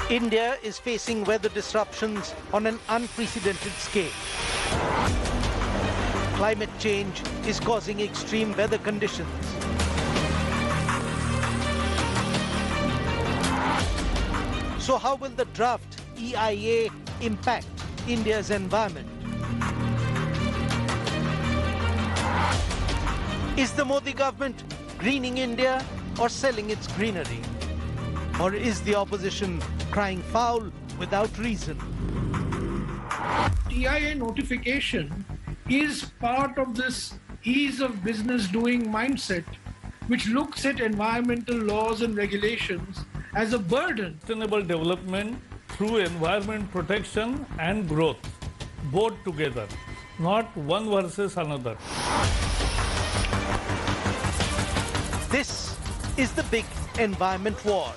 India is facing weather disruptions on an unprecedented scale. Climate change is causing extreme weather conditions. So how will the draft EIA impact India's environment? Is the Modi government greening India or selling its greenery? Or is the opposition crying foul without reason? EIA notification is part of this ease of business doing mindset, which looks at environmental laws and regulations as a burden. Sustainable development through environment protection and growth, both together, not one versus another. This is the big environment war.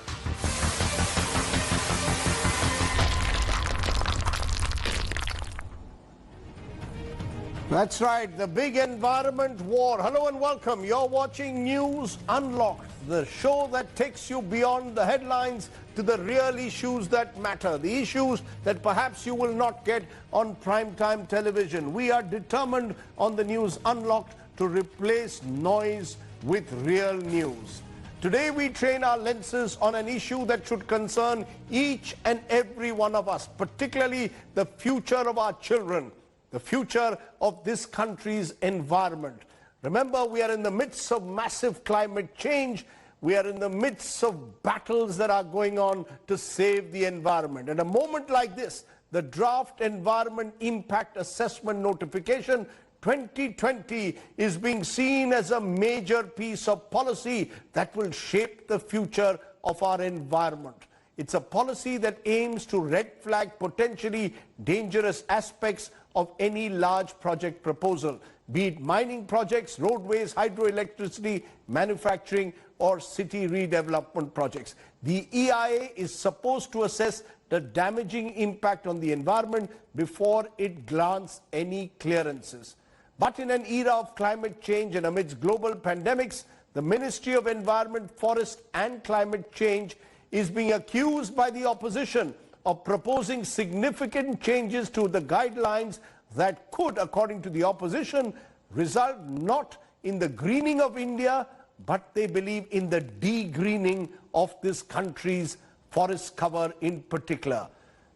That's right, the big environment war. Hello and welcome. You're watching News Unlocked, the show that takes you beyond the headlines to the real issues that matter, the issues that perhaps you will not get on primetime television. We are determined on the News Unlocked to replace noise with real news. Today we train our lenses on an issue that should concern each and every one of us, particularly the future of our children, the future of this country's environment. Remember, we are in the midst of massive climate change. We are in the midst of battles that are going on to save the environment. At a moment like this, the draft Environment Impact Assessment Notification 2020 is being seen as a major piece of policy that will shape the future of our environment. It's a policy that aims to red flag potentially dangerous aspects of any large project proposal, be it mining projects, roadways, hydroelectricity, manufacturing, or city redevelopment projects. The EIA is supposed to assess the damaging impact on the environment before it grants any clearances. But in an era of climate change and amidst global pandemics, the Ministry of Environment, Forest and Climate Change is being accused by the opposition of proposing significant changes to the guidelines that could, according to the opposition, result not in the greening of India, but they believe in the de-greening of this country's forest cover in particular.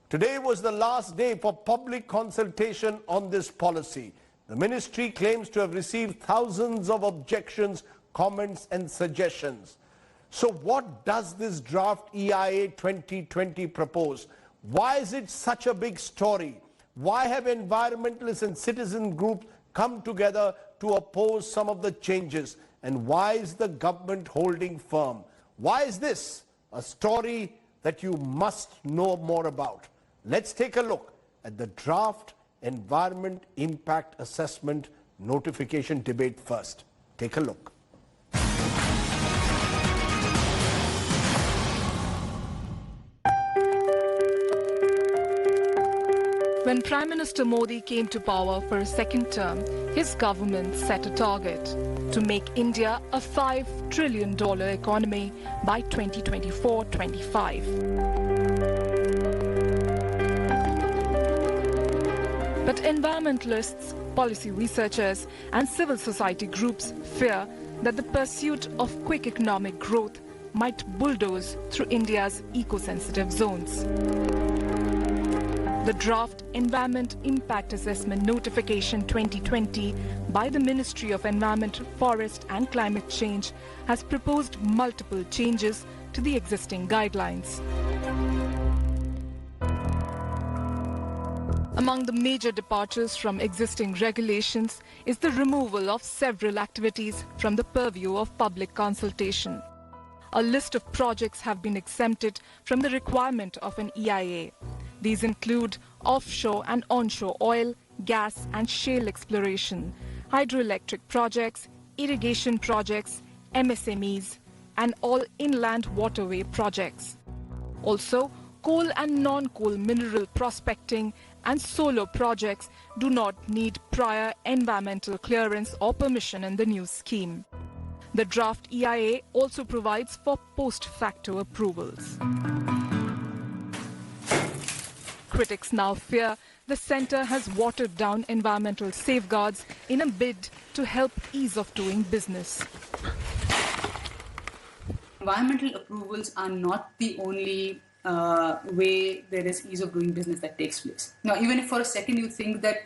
Today was the last day for public consultation on this policy. The ministry claims to have received thousands of objections, comments and suggestions. So what does this draft EIA 2020 propose? Why is it such a big story? Why have environmentalists and citizen groups come together to oppose some of the changes? And why is the government holding firm? Why is this a story that you must know more about? Let's take a look at the draft Environment Impact Assessment Notification debate first. Take a look. When Prime Minister Modi came to power for a second term, his government set a target to make India a $5 trillion economy by 2024-25. But environmentalists, policy researchers and civil society groups fear that the pursuit of quick economic growth might bulldoze through India's eco-sensitive zones. The draft Environment Impact Assessment Notification 2020 by the Ministry of Environment, Forest and Climate Change has proposed multiple changes to the existing guidelines. Among the major departures from existing regulations is the removal of several activities from the purview of public consultation. A list of projects have been exempted from the requirement of an EIA. These include offshore and onshore oil, gas and shale exploration, hydroelectric projects, irrigation projects, MSMEs, and all inland waterway projects. Also, coal and non-coal mineral prospecting and solar projects do not need prior environmental clearance or permission in the new scheme. The draft EIA also provides for post facto approvals. Critics now fear the centre has watered down environmental safeguards in a bid to help ease of doing business. Environmental approvals are not the only way there is ease of doing business that takes place. Now, even if for a second you think that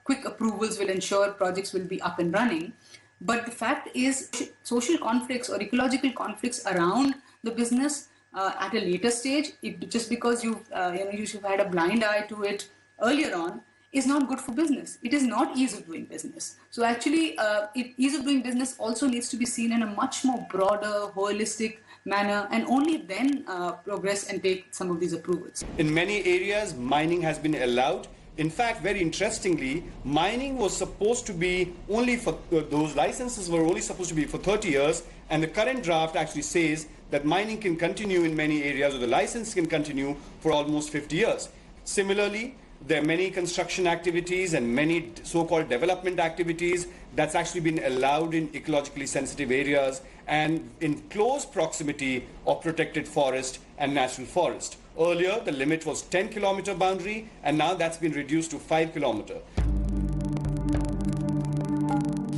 quick approvals will ensure projects will be up and running, but the fact is social conflicts or ecological conflicts around the business at a later stage, just because you've had a blind eye to it earlier on, is not good for business. It is not ease of doing business. So actually, ease of doing business also needs to be seen in a much more broader, holistic manner, and only then progress and take some of these approvals. In many areas, mining has been allowed. In fact, very interestingly, mining was supposed to be only for, those licenses were only supposed to be for 30 years, and the current draft actually says that mining can continue in many areas, or the license can continue for almost 50 years. Similarly, there are many construction activities and many so-called development activities that's actually been allowed in ecologically sensitive areas and in close proximity of protected forest and national forest. Earlier, the limit was 10-kilometer boundary, and now that's been reduced to 5-kilometer.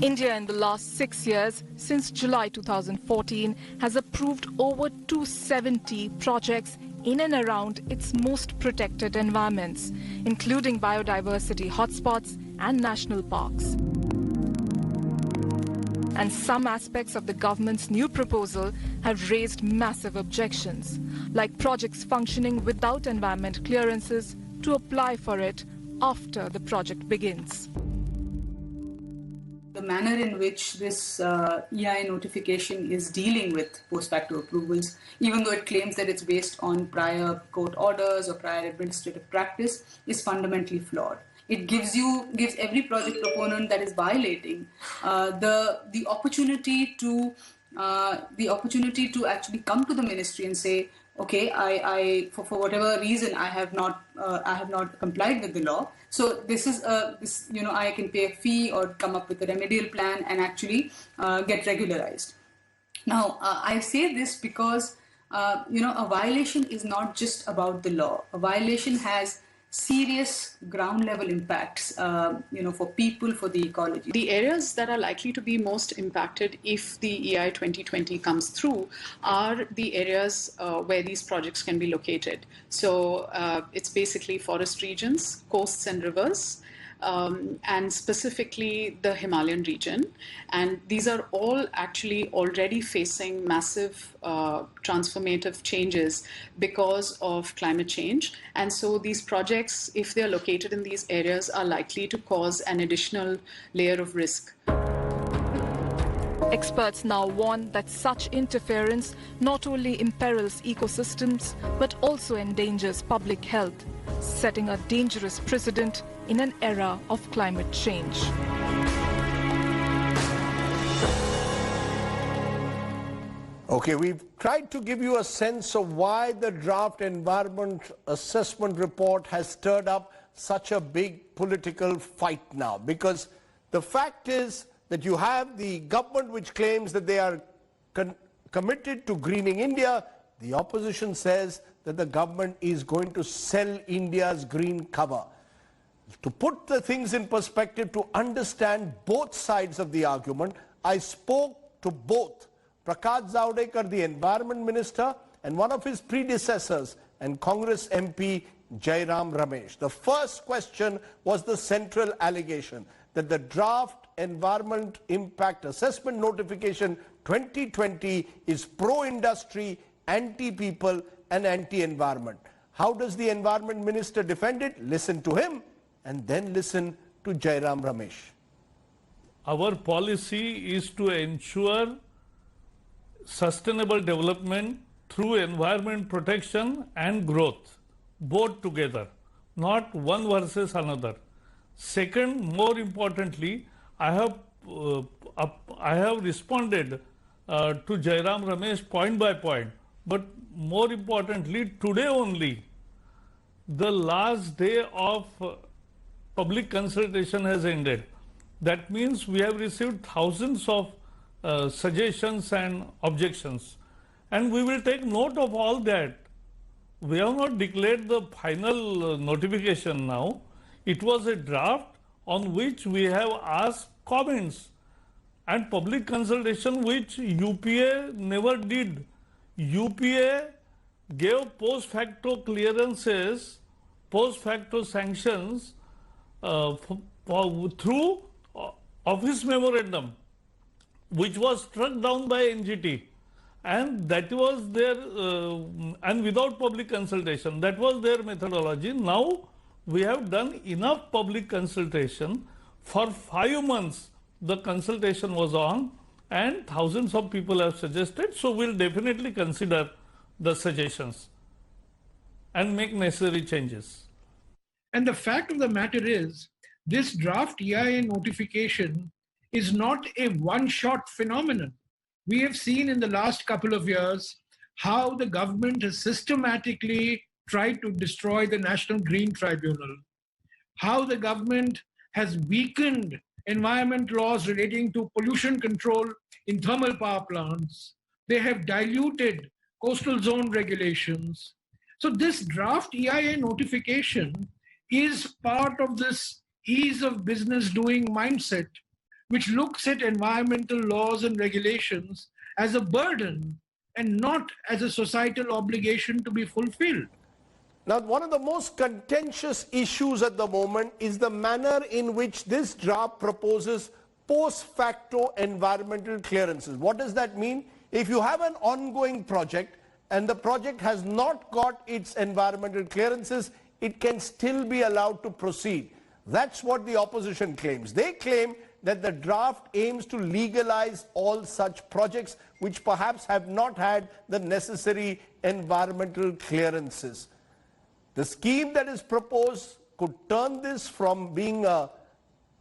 India in the last 6 years, since July 2014, has approved over 270 projects in and around its most protected environments, including biodiversity hotspots and national parks. And some aspects of the government's new proposal have raised massive objections, like projects functioning without environment clearances to apply for it after the project begins. The manner in which this EIA notification is dealing with post facto approvals, even though it claims that it's based on prior court orders or prior administrative practice, is fundamentally flawed. It gives every project proponent that is violating the opportunity to actually come to the ministry and say, okay, I for whatever reason I have not complied with the law. So this is I can pay a fee or come up with a remedial plan and actually get regularized. Now I say this because a violation is not just about the law. A violation has serious ground level impacts, for people, for the ecology. The areas that are likely to be most impacted if the EI 2020 comes through are the areas where these projects can be located. So it's basically forest regions, coasts and rivers, and specifically the Himalayan region. And these are all actually already facing massive transformative changes because of climate change. And so these projects, if they're located in these areas, are likely to cause an additional layer of risk. Experts now warn that such interference not only imperils ecosystems but also endangers public health, setting a dangerous precedent in an era of climate change. Okay, we've tried to give you a sense of why the draft environment assessment report has stirred up such a big political fight now. Because the fact is that you have the government which claims that they are committed to greening India. The opposition says that the government is going to sell India's green cover. To put the things in perspective, to understand both sides of the argument, I spoke to both Prakash Javadekar, the Environment Minister, and one of his predecessors, and Congress MP Jayaram Ramesh. The first question was the central allegation that the draft Environment Impact Assessment Notification 2020 is pro-industry, anti-people and anti-environment. How does the Environment Minister defend it? Listen to him and then listen to Jayaram Ramesh. Our policy is to ensure sustainable development through environment protection and growth, both together, not one versus another. Second, more importantly, I have responded to Jayaram Ramesh point by point, but more importantly, today only, the last day of public consultation has ended. That means we have received thousands of suggestions and objections, and we will take note of all that. we have not declared the final notification now. It was a draft on which we have asked comments and public consultation, which UPA never did. UPA gave post facto clearances, post facto sanctions through office memorandum, which was struck down by NGT, and that was their and without public consultation. That was their methodology. Now we have done enough public consultation. For 5 months the consultation was on, and thousands of people have suggested, so we'll definitely consider the suggestions and make necessary changes. And the fact of the matter is, this draft EIA notification is not a one-shot phenomenon. We have seen in the last couple of years how the government has systematically tried to destroy the National Green Tribunal, how the government has weakened environment laws relating to pollution control in thermal power plants. They have diluted coastal zone regulations. So this draft EIA notification is part of this ease of business doing mindset, which looks at environmental laws and regulations as a burden and not as a societal obligation to be fulfilled. Now, one of the most contentious issues at the moment is the manner in which this draft proposes post facto environmental clearances. What does that mean? If you have an ongoing project and the project has not got its environmental clearances, it can still be allowed to proceed. That's what the opposition claims. They claim that the draft aims to legalize all such projects which perhaps have not had the necessary environmental clearances. The scheme that is proposed could turn this from being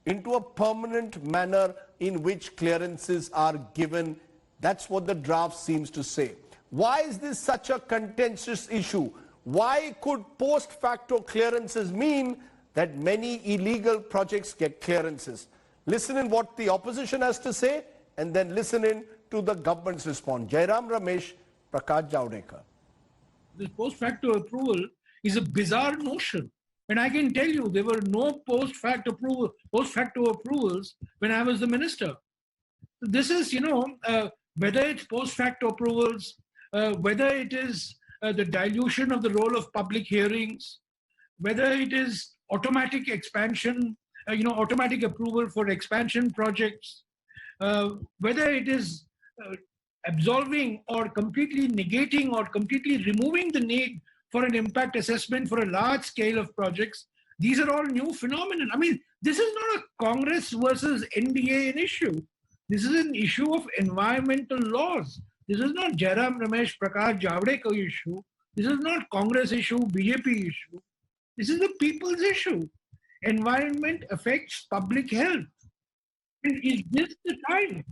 into a permanent manner in which clearances are given. That's what the draft seems to say. Why is this such a contentious issue? Why could post facto clearances mean that many illegal projects get clearances? Listen in what the opposition has to say, and then listen in to the government's response. Jayaram Ramesh, Prakash Javadekar. This post facto approval is a bizarre notion. And I can tell you there were no post facto approvals when I was the minister. This is, whether it's post facto approvals, whether it is the dilution of the role of public hearings, whether it is automatic expansion, automatic approval for expansion projects, whether it is absolving or completely negating or completely removing the need for an impact assessment for a large scale of projects. These are all new phenomena. I mean, this is not a Congress versus NDA issue. This is an issue of environmental laws. This is not Jayaram Ramesh, Prakash Javadekar issue. This is not Congress issue, BJP issue. This is the people's issue. Environment affects public health. And is this the time?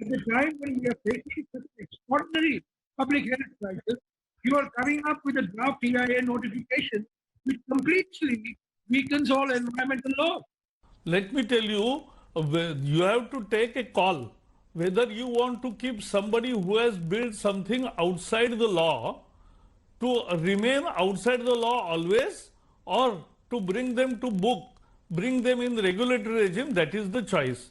At the time when we are facing such an extraordinary public health crisis, you are coming up with a draft EIA notification which completely weakens all environmental law. Let me tell you, you have to take a call whether you want to keep somebody who has built something outside the law to remain outside the law always, or to bring them to book, bring them in the regulatory regime. That is the choice.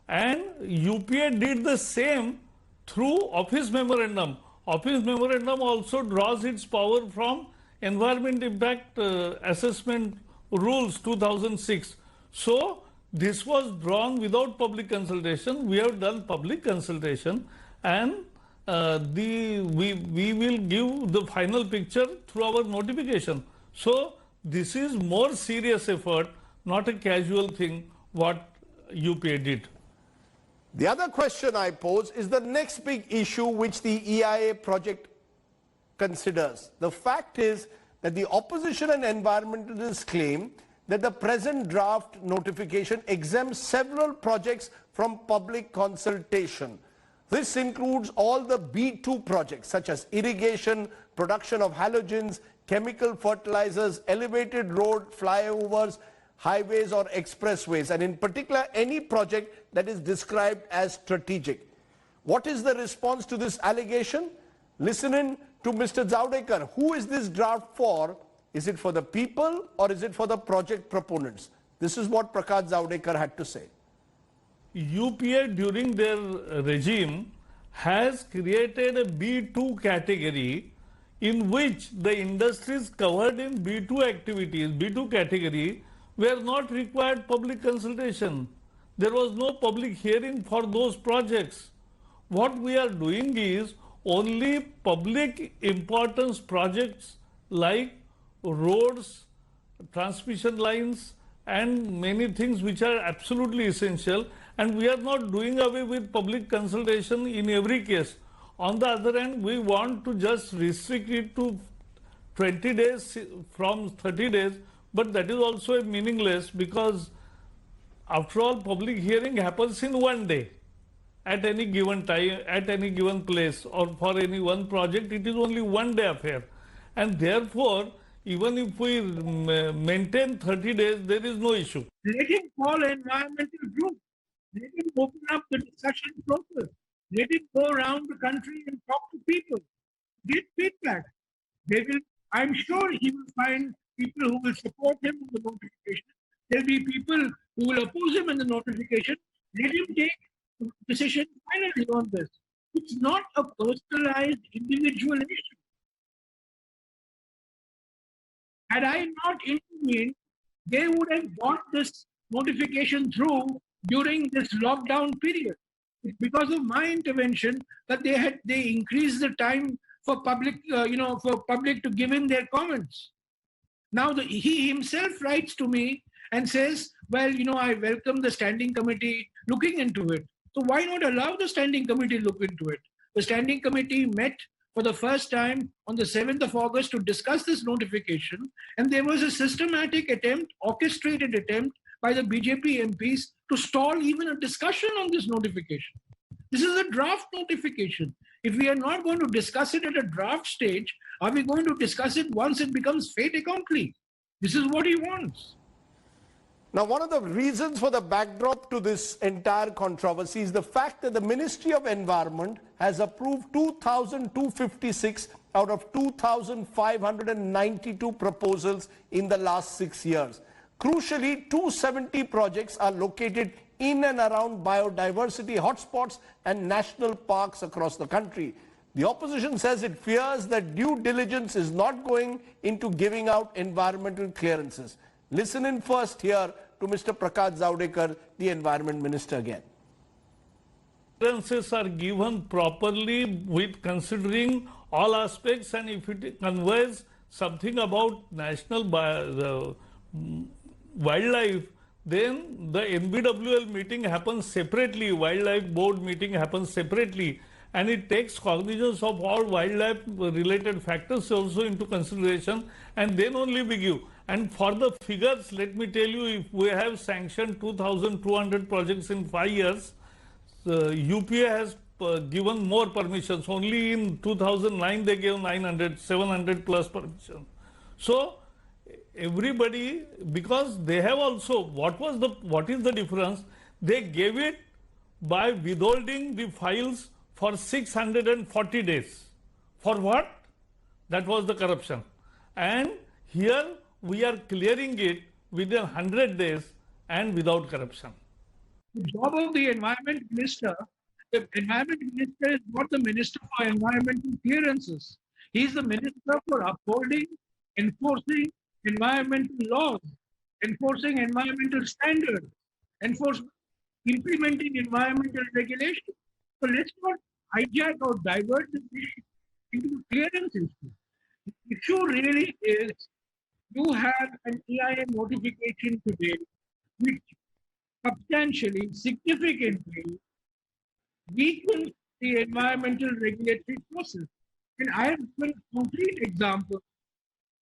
And UPA did the same through office memorandum. Office memorandum also draws its power from Environment Impact Assessment Rules 2006. So this was drawn without public consultation. We have done public consultation, and we will give the final picture through our notification. So this is more serious effort, not a casual thing what UPA did. The other question I pose is the next big issue which the EIA project considers. The fact is that the opposition and environmentalists claim that the present draft notification exempts several projects from public consultation. This includes all the B2 projects such as irrigation, production of halogens, chemical fertilizers, elevated road flyovers, highways or expressways, and in particular any project that is described as strategic. What is the response to this allegation? Listen in to Mr. Javadekar, who is this draft for? Is it for the people or is it for the project proponents? This is what Prakash Javadekar had to say. UPA during their regime has created a B2 category in which the industries covered in B2 activities, B2 category, were not required public consultation. There was no public hearing for those projects. What we are doing is only public importance projects like roads, transmission lines, and many things which are absolutely essential, and we are not doing away with public consultation in every case. On the other hand, we want to just restrict it to 20 days from 30 days, but that is also meaningless because after all, public hearing happens in one day at any given time, at any given place, or for any one project, it is only one day affair. And therefore, even if we maintain 30 days, there is no issue. Let him call an environmental group. Let him open up the discussion process. Let him go around the country and talk to people. Get feedback. I'm sure he will find people who will support him in the notification. There will be people who will oppose him in the notification. Let him take a decision finally on this. It's not a personalized individual issue. Had I not intervened, they would have got this notification through during this lockdown period. It's because of my intervention that they increased the time for public, for public to give in their comments. Now he himself writes to me and says, well, I welcome the standing committee looking into it. So why not allow the standing committee to look into it? The standing committee met for the first time on the 7th of August to discuss this notification, and there was a systematic attempt, orchestrated attempt by the BJP MPs to stall even a discussion on this notification. This is a draft notification. If we are not going to discuss it at a draft stage, are we going to discuss it once it becomes fait accompli? This is what he wants. Now, one of the reasons for the backdrop to this entire controversy is the fact that the Ministry of Environment has approved 2,256 out of 2,592 proposals in the last 6 years. Crucially, 270 projects are located in and around biodiversity hotspots and national parks across the country. The opposition says it fears that due diligence is not going into giving out environmental clearances. Listen in first here to Mr. Prakash Javadekar, the Environment Minister again. Clearances are given properly with considering all aspects, and if it conveys something about national wildlife, then the NBWL meeting happens separately, wildlife board meeting happens separately, and it takes cognizance of all wildlife related factors also into consideration, and then only we give. And for the figures, let me tell you, if we have sanctioned 2,200 projects in 5 years, UPA has given more permissions. Only in 2009 they gave 700 plus permissions. So everybody, because they have also, what is the difference? They gave it by withholding the files for 640 days. For what? That was the corruption. And here we are clearing it within 100 days and without corruption. The job of the Environment Minister is not the Minister for Environmental Clearances. He is the Minister for upholding, enforcing environmental laws, enforcing environmental standards, implementing environmental regulations. So let's not hijack or divert this issue into the clearance issue. The issue really is, you have an EIA notification today which substantially, significantly weakens the environmental regulatory process. And I have given concrete examples,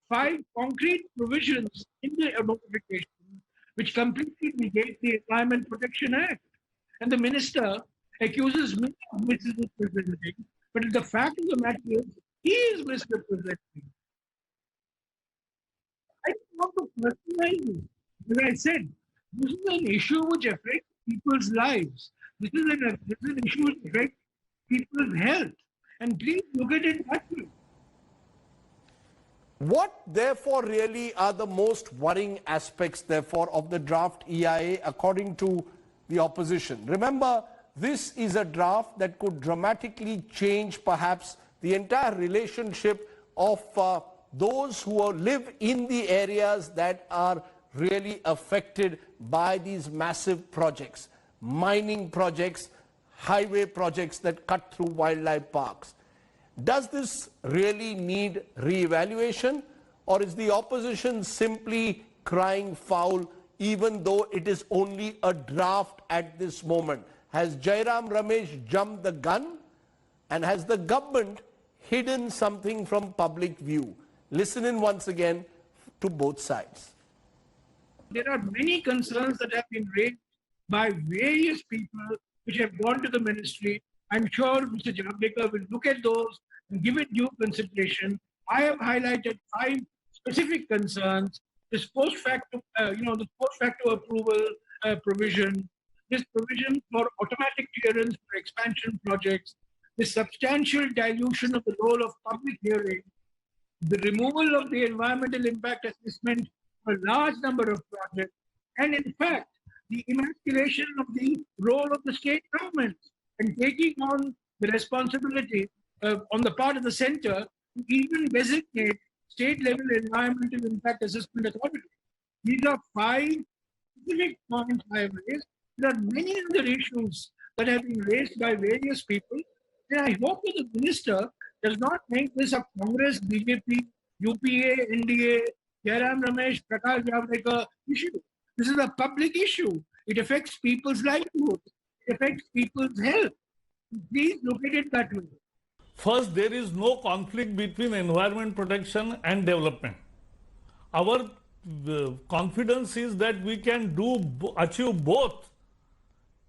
5 concrete provisions in the notification which completely negate the Environment Protection Act. And the minister accuses me of misrepresenting, but the fact of the matter is, he is misrepresenting. I don't want to personalize it. As I said, this is an issue which affects people's lives. This is an issue which affects people's health. And please look at it that way. What, therefore, really are the most worrying aspects, therefore, of the draft EIA according to the opposition? Remember, this is a draft that could dramatically change, perhaps, the entire relationship of those who live in the areas that are really affected by these massive projects, mining projects, highway projects that cut through wildlife parks. Does this really need re-evaluation, or is the opposition simply crying foul even though it is only a draft at this moment? Has Jayaram Ramesh jumped the gun, and has the government hidden something from public view? Listen in once again to both sides. There are many concerns that have been raised by various people which have gone to the ministry. I'm sure Mr. Javadekar will look at those and give it due consideration. I have highlighted 5 specific concerns. This post facto, the post facto approval provision, this provision for automatic clearance for expansion projects, the substantial dilution of the role of public hearing, the removal of the environmental impact assessment for a large number of projects, and in fact, the emasculation of the role of the state government and taking on the responsibility on the part of the center to even designate state-level environmental impact assessment authority. These are 5 specific points I have raised. There are many other issues that have been raised by various people, and I hope that the minister does not make this a Congress, BJP, UPA, NDA, Jayaram Ramesh, Prakash Javadekar issue. This is a public issue. It affects people's livelihood. It affects people's health. Please look at it that way. First, there is no conflict between environment protection and development. Our confidence is that we can achieve both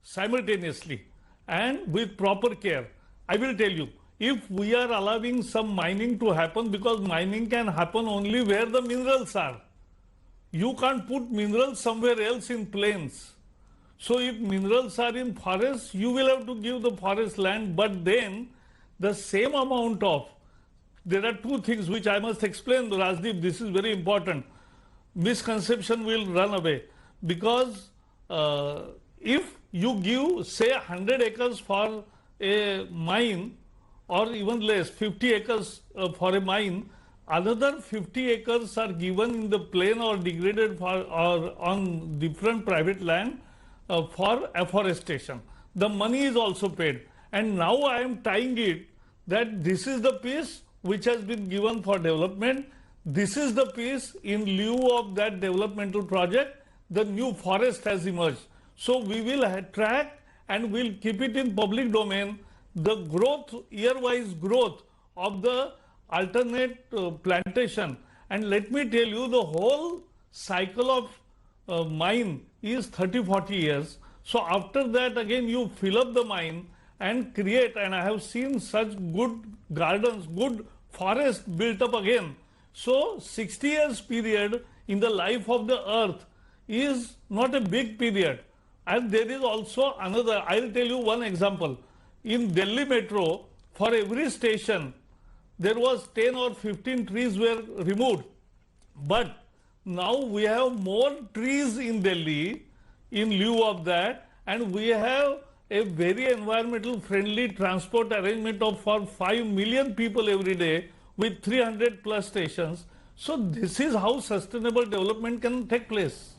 simultaneously and with proper care. I will tell you, if we are allowing some mining to happen, because mining can happen only where the minerals are. You can't put minerals somewhere else in plains. So if minerals are in forests, you will have to give the forest land, but then the same amount of, there are 2 things which I must explain, Rajdeep, this is very important. Misconception will run away, because if you give, say, 100 acres for a mine, or even less, 50 acres for a mine, another 50 acres are given in the plain or degraded or on different private land for afforestation. The money is also paid. And now I am tying it that this is the piece which has been given for development. This is the piece in lieu of that developmental project, the new forest has emerged. So we will track and we'll keep it in public domain, the growth, year-wise growth of the alternate plantation. And let me tell you, the whole cycle of mine is 30-40 years. So after that, again, you fill up the mine and create, and I have seen such good gardens, good forest built up again. So 60 years period in the life of the earth is not a big period. And there is also another, I'll tell you one example. In Delhi Metro, for every station, there was 10 or 15 trees were removed. But now we have more trees in Delhi in lieu of that, and we have a very environmental friendly transport arrangement of for 5 million people every day with 300 plus stations. So this is how sustainable development can take place.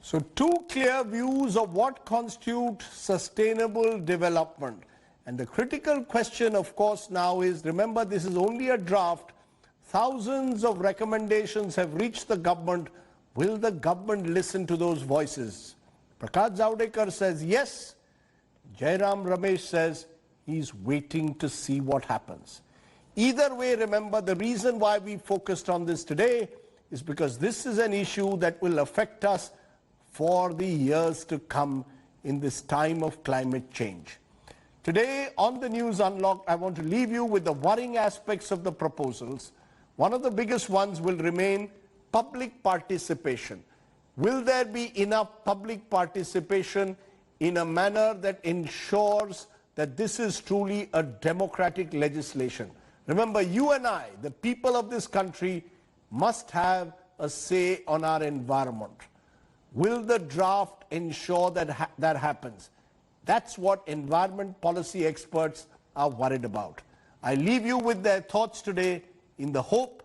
So 2 clear views of what constitutes sustainable development. And the critical question, of course, now is, remember, this is only a draft. Thousands of recommendations have reached the government. Will the government listen to those voices? Prakash Javadekar says yes. Jayaram Ramesh says he's waiting to see what happens. Either way, remember, the reason why we focused on this today is because this is an issue that will affect us for the years to come in this time of climate change. Today on the News Unlocked, I want to leave you with the worrying aspects of the proposals. One of the biggest ones will remain public participation. Will there be enough public participation in a manner that ensures that this is truly a democratic legislation? Remember, you and I, the people of this country, must have a say on our environment. Will the draft ensure that that happens? That's what environment policy experts are worried about. I leave you with their thoughts today in the hope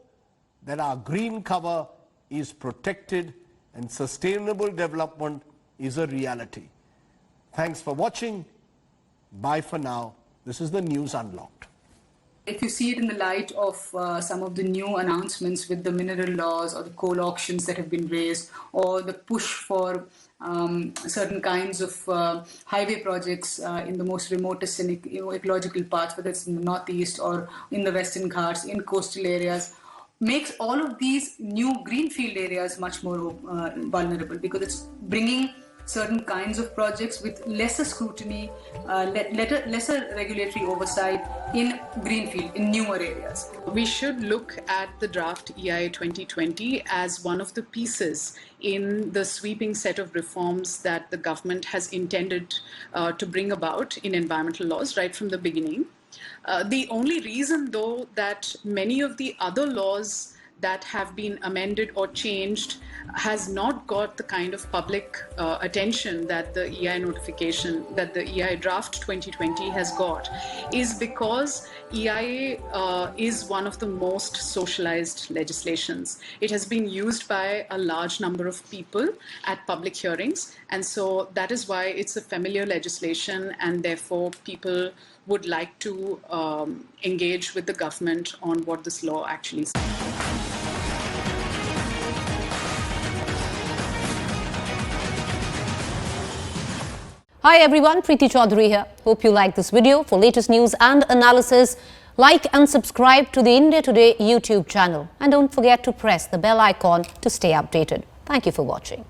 that our green cover is protected and sustainable development is a reality. Thanks for watching. Bye for now. This is the News Unlocked. If you see it in the light of some of the new announcements with the mineral laws or the coal auctions that have been raised, or the push for certain kinds of highway projects in the most remotest and ecological parts, whether it's in the northeast or in the Western Ghats, in coastal areas, makes all of these new greenfield areas much more vulnerable, because it's bringing certain kinds of projects with lesser scrutiny, lesser regulatory oversight in greenfield, in newer areas. We should look at the draft EIA 2020 as one of the pieces in the sweeping set of reforms that the government has intended to bring about in environmental laws right from the beginning. The only reason, though, that many of the other laws that have been amended or changed has not got the kind of public attention that the EIA notification, that the EIA draft 2020 has got, is because EIA is one of the most socialized legislations. It has been used by a large number of people at public hearings, and so that is why it's a familiar legislation, and therefore people would like to engage with the government on what this law actually says. Hi everyone, Preeti Chaudhary here. Hope you like this video. For latest news and analysis, like and subscribe to the India Today YouTube channel. And don't forget to press the bell icon to stay updated. Thank you for watching.